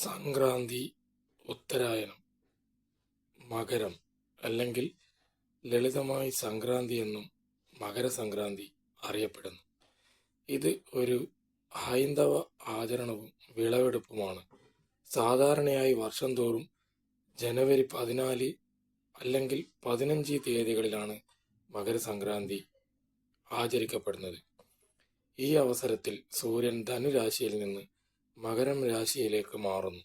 സംക്രാന്തി, ഉത്തരായനം, മകരം അല്ലെങ്കിൽ ലളിതമായി സംക്രാന്തി എന്നും മകരസംക്രാന്തി അറിയപ്പെടുന്നു. ഇത് ഒരു ഹൈന്ദവ ആചരണവും വിളവെടുപ്പുമാണ്. സാധാരണയായി വർഷം തോറും ജനുവരി 14 അല്ലെങ്കിൽ 15 തീയതികളിലാണ് മകരസംക്രാന്തി ആചരിക്കപ്പെടുന്നത്. ഈ അവസരത്തിൽ സൂര്യൻ ധനുരാശിയിൽ നിന്ന് മകരം രാശിയിലേക്ക് മാറുന്നു.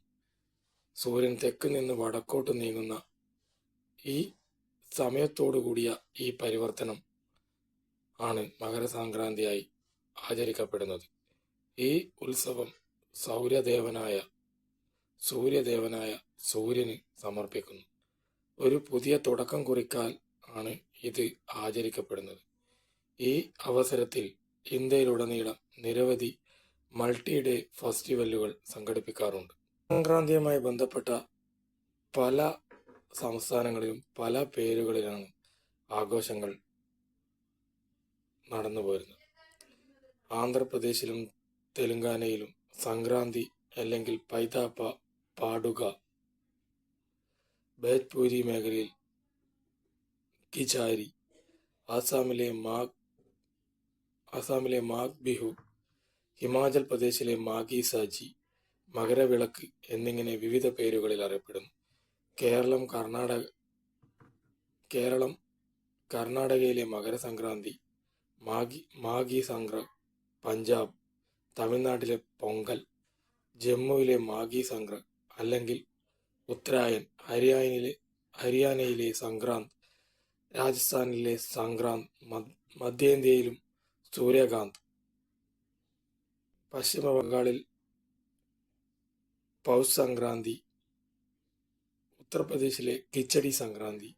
സൂര്യൻ തെക്ക് നിന്ന് വടക്കോട്ട് നീങ്ങുന്ന ഈ സമയത്തോടു കൂടിയ ഈ പരിവർത്തനം ആണ് മകരസംക്രാന്തിയായി ആചരിക്കപ്പെടുന്നത്. ഈ ഉത്സവം സൂര്യദേവനായ സൂര്യന് സമർപ്പിക്കുന്നു. ഒരു പുതിയ തുടക്കം കുറിക്കാൻ ആണ് ഇത് ആചരിക്കപ്പെടുന്നത്. ഈ അവസരത്തിൽ ഇന്ത്യയിലുടനീളം നിരവധി മൾട്ടി ഡേ ഫെസ്റ്റിവലുകൾ സംഘടിപ്പിക്കാറുണ്ട്. സംക്രാന്തിയുമായി ബന്ധപ്പെട്ട പല സംസ്ഥാനങ്ങളിലും പല പേരുകളിലാണ് ആഘോഷങ്ങൾ നടന്നു പോരുന്നത്. ആന്ധ്രാപ്രദേശിലും തെലുങ്കാനയിലും സംക്രാന്തി അല്ലെങ്കിൽ പൈതാ പാടുക, ഭോജ്പുരി മേഖലയിൽ കിചാരി, ആസാമിലെ മാഘ് ബിഹു, ഹിമാചൽ പ്രദേശിലെ മാഗി സാജി, മകരവിളക്ക് എന്നിങ്ങനെ വിവിധ പേരുകളിൽ അറിയപ്പെടുന്നു. കർണാടകയിലെ മകരസംക്രാന്തി മാഗി സംക്രാന്ത്, പഞ്ചാബ്, തമിഴ്നാട്ടിലെ പൊങ്കൽ, ജമ്മുവിലെ മാഗി സംക്രാന്ത് അല്ലെങ്കിൽ ഉത്തരായൻ, ഹരിയാനയിലെ സംക്രാന്ത്, രാജസ്ഥാനിലെ സംക്രാന്ത്, മധ്യേന്ത്യയിലും സൂര്യകാന്ത്, പശ്ചിമ ബംഗാളിൽ പൗഷ് സംക്രാന്തി, ഉത്തർപ്രദേശിലെ കിച്ചടി സംക്രാന്തി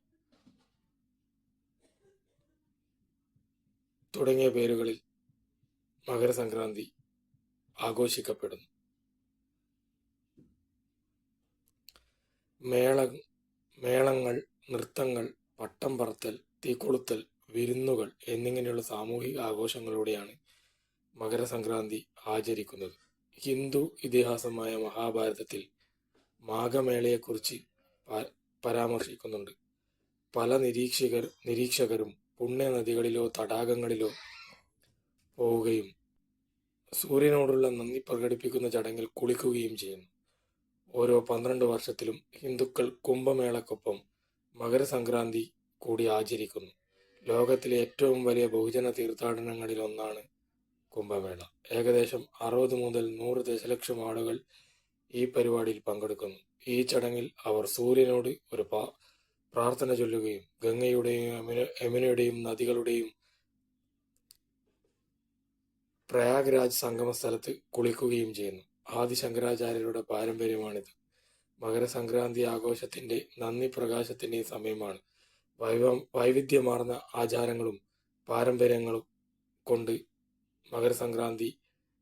തുടങ്ങിയ പേരുകളിൽ മകരസംക്രാന്തി ആഘോഷിക്കപ്പെടുന്നു. മേളങ്ങൾ, നൃത്തങ്ങൾ, പട്ടം പറത്തൽ, തീകൊളുത്തൽ, വിരുന്നുകൾ എന്നിങ്ങനെയുള്ള സാമൂഹിക ആഘോഷങ്ങളിലൂടെയാണ് മകരസംക്രാന്തി ആചരിക്കുന്നത്. ഹിന്ദു ഇതിഹാസമായ മഹാഭാരതത്തിൽ മാഘമേളയെക്കുറിച്ച് പരാമർശിക്കുന്നുണ്ട്. പല നിരീക്ഷകരും പുണ്യനദികളിലോ തടാകങ്ങളിലോ പോവുകയും സൂര്യനോടുള്ള നന്ദി പ്രകടിപ്പിക്കുന്ന ചടങ്ങിൽ കുളിക്കുകയും ചെയ്യുന്നു. ഓരോ 12 വർഷത്തിലും ഹിന്ദുക്കൾ കുംഭമേളക്കൊപ്പം മകരസംക്രാന്തി കൂടി ആചരിക്കുന്നു. ലോകത്തിലെ ഏറ്റവും വലിയ ബഹുജന തീർത്ഥാടനങ്ങളിൽ ഒന്നാണ് കുംഭമേള. ഏകദേശം 60 മുതൽ 100 ദശലക്ഷം ആളുകൾ ഈ പരിപാടിയിൽ പങ്കെടുക്കുന്നു. ഈ ചടങ്ങിൽ അവർ സൂര്യനോട് ഒരു പ്രാർത്ഥന ചൊല്ലുകയും ഗംഗയുടെയും യമുനയുടെയും നദികളുടെയും പ്രയാഗ്രാജ് സംഗമ സ്ഥലത്ത് കുളിക്കുകയും ചെയ്യുന്നു. ആദി ശങ്കരാചാര്യരുടെ പാരമ്പര്യമാണിത്. മകരസംക്രാന്തി ആഘോഷത്തിന്റെ നന്ദി പ്രകാശത്തിന്റെയും സമയമാണ്. വൈവിധ്യമാർന്ന ആചാരങ്ങളും പാരമ്പര്യങ്ങളും കൊണ്ട് മകരസംക്രാന്തി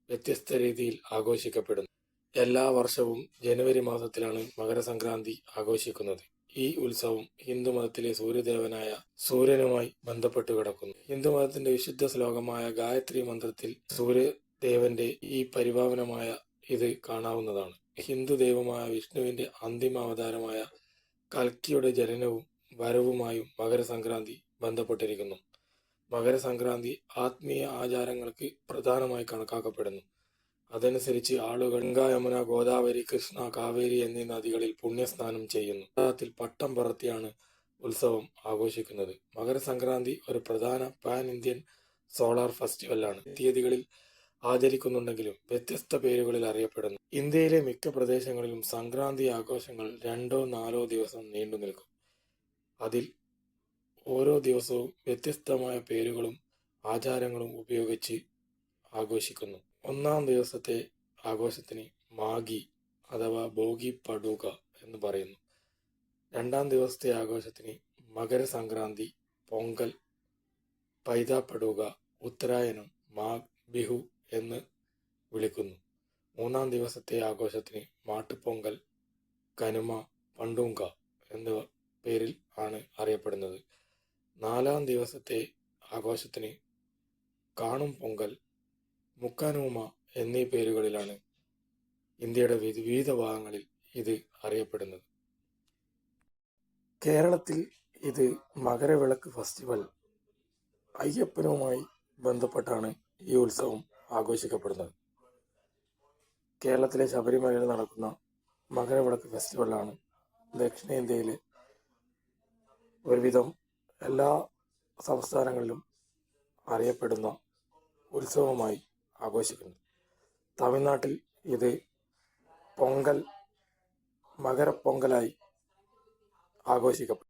വ്യത്യസ്ത രീതിയിൽ ആഘോഷിക്കപ്പെടുന്നു. എല്ലാ വർഷവും ജനുവരി മാസത്തിലാണ് മകരസംക്രാന്തി ആഘോഷിക്കുന്നത്. ഈ ഉത്സവം ഹിന്ദുമതത്തിലെ സൂര്യദേവനായ സൂര്യനുമായി ബന്ധപ്പെട്ട് കിടക്കുന്നു. ഹിന്ദുമതത്തിന്റെ വിശുദ്ധ ശ്ലോകമായ ഗായത്രി മന്ത്രത്തിൽ സൂര്യദേവന്റെ ഈ പരിപാവനമായ ഇത് കാണാവുന്നതാണ്. ഹിന്ദു ദൈവമായ വിഷ്ണുവിന്റെ അന്തിമ അവതാരമായ കൽക്കിയുടെ ജനനവും വരവുമായും മകരസംക്രാന്തി ബന്ധപ്പെട്ടിരിക്കുന്നു. മകരസംക്രാന്തി ആത്മീയ ആചാരങ്ങൾക്ക് പ്രധാനമായി കണക്കാക്കപ്പെടുന്നു. അതനുസരിച്ച് ആളുകൾ ഗംഗ, യമുന, ഗോദാവരി, കൃഷ്ണ, കാവേരി എന്നീ നദികളിൽ പുണ്യസ്നാനം ചെയ്യുന്നു. കേരളത്തിൽ പട്ടം പറത്തിയാണ് ഉത്സവം ആഘോഷിക്കുന്നത്. മകരസംക്രാന്തി ഒരു പ്രധാന പാൻ ഇന്ത്യൻ സോളാർ ഫെസ്റ്റിവലാണ്. തീയതികളിൽ ആചരിക്കുന്നുണ്ടെങ്കിലും വ്യത്യസ്ത പേരുകളിൽ അറിയപ്പെടുന്നു. ഇന്ത്യയിലെ മിക്ക പ്രദേശങ്ങളിലും സംക്രാന്തി ആഘോഷങ്ങൾ 2-4 ദിവസം നീണ്ടു നിൽക്കും. അതിൽ ഓരോ ദിവസവും വ്യത്യസ്തമായ പേരുകളും ആചാരങ്ങളും ഉപയോഗിച്ച് ആഘോഷിക്കുന്നു. ഒന്നാം ദിവസത്തെ ആഘോഷത്തിന് മാഗി അഥവാ ഭോഗി പടുക എന്ന് പറയുന്നു. രണ്ടാം ദിവസത്തെ ആഘോഷത്തിന് മകരസംക്രാന്തി, പൊങ്കൽ, പൈതാ പടുക, ഉത്തരായനം, മാഘ് ബിഹു എന്ന് വിളിക്കുന്നു. മൂന്നാം ദിവസത്തെ ആഘോഷത്തിന് മാട്ടുപൊങ്കൽ, കനുമ, പണ്ടൂങ്ക എന്ന പേരിൽ ആണ് അറിയപ്പെടുന്നത്. നാലാം ദിവസത്തെ ആഘോഷത്തിന് കാണും പൊങ്കൽ, മുക്കാനൂമ എന്നീ പേരുകളിലാണ് ഇന്ത്യയുടെ വിവിധ ഭാഗങ്ങളിൽ ഇത് അറിയപ്പെടുന്നത്. കേരളത്തിൽ ഇത് മകരവിളക്ക് ഫെസ്റ്റിവൽ അയ്യപ്പനുമായി ബന്ധപ്പെട്ടാണ് ഈ ഉത്സവം ആഘോഷിക്കപ്പെടുന്നത്. കേരളത്തിലെ ശബരിമലയിൽ നടക്കുന്ന മകരവിളക്ക് ഫെസ്റ്റിവലാണ് ദക്ഷിണേന്ത്യയിലെ ഒരുവിധം എല്ലാ സംസ്ഥാനങ്ങളിലും അറിയപ്പെടുന്ന ഉത്സവമായി ആഘോഷിക്കുന്നത്. തമിഴ്നാട്ടിൽ ഇത് പൊങ്കൽ, മകരപ്പൊങ്കലായി ആഘോഷിക്കപ്പെടും.